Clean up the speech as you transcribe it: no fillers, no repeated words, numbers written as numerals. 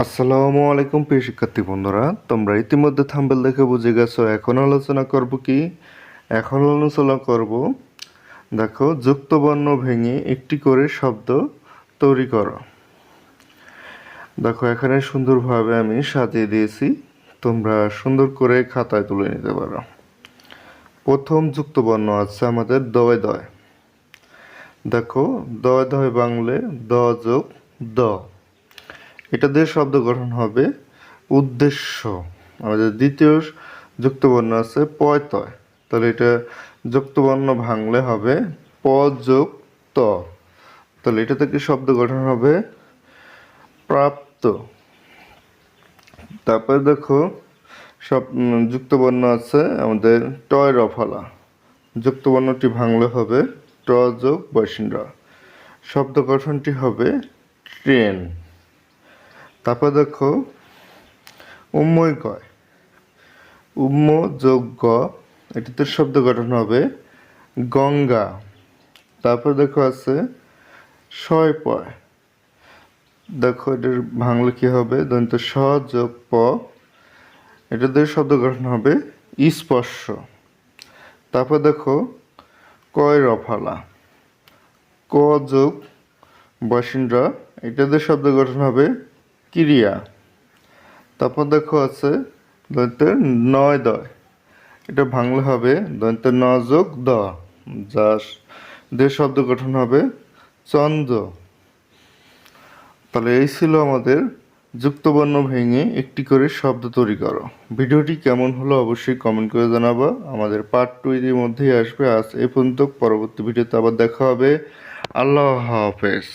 আসসালামু আলাইকুম প্রিয় শিক্ষার্থী বন্ধুরা, তোমরা ইতিমধ্যে থাম্বনেল দেখে বুঝে গেছো এখন আলোচনা করব কি। এখন আলোচনা করব, দেখো, যুক্ত বর্ণ ভেঙে একটি করে শব্দ তৈরি করো। দেখো এখানে সুন্দরভাবে আমি সাজিয়ে দিয়েছি, তোমরা সুন্দর করে খাতায় তুলে নিতে পারো। প্রথম যুক্ত বর্ণ আছে আমাদের দয় দয়। দেখো দয় দয় বাংলে দ যোগ দ, এটা দিয়ে শব্দ গঠন হবে উদ্দেশ্য। আমাদের দ্বিতীয় যুক্তবর্ণ আছে পয় তয়, তাহলে এটা যুক্তবর্ণ ভাঙলে হবে প যোগ ত, তাহলে এটা থেকে শব্দ গঠন হবে প্রাপ্ত। তারপরে দেখো সব যুক্তবর্ণ আছে আমাদের টয় রফলা, যুক্তবর্ণটি ভাঙলে হবে ট যোগ বৈশিন্দ্র, শব্দ গঠনটি হবে ট্রেন। তারপর দেখো উম্ময় কয়, উম্ম যোগ গ, এটিতে শব্দ গঠন হবে গঙ্গা। তারপর দেখো আছে শয় পয়, দেখো এটার ভাঙলে কি হবে দন্ত স যোগ প, এটাতে শব্দ গঠন হবে স্পর্শ। তারপর দেখো কয় রফালা, ক যোগ বসিন্দ্র, এটাতে শব্দ গঠন হবে ক্রিয়া। তারপর দেখো আছে দন্তের নয় দয়, এটা ভাঙলে হবে দন্তের ন যোগ দ, যা দের শব্দ গঠন হবে চন্দ্র। তাহলে এই ছিল আমাদের যুক্তবর্ণ ভেঙে একটি করে শব্দ তৈরি করো। ভিডিওটি কেমন হলো অবশ্যই কমেন্ট করে জানাবা। আমাদের পার্ট 2 এর মধ্যেই আসবে। আজ এ পর্যন্ত, পরবর্তী ভিডিওতে আবার দেখা হবে। আল্লাহ হাফেজ।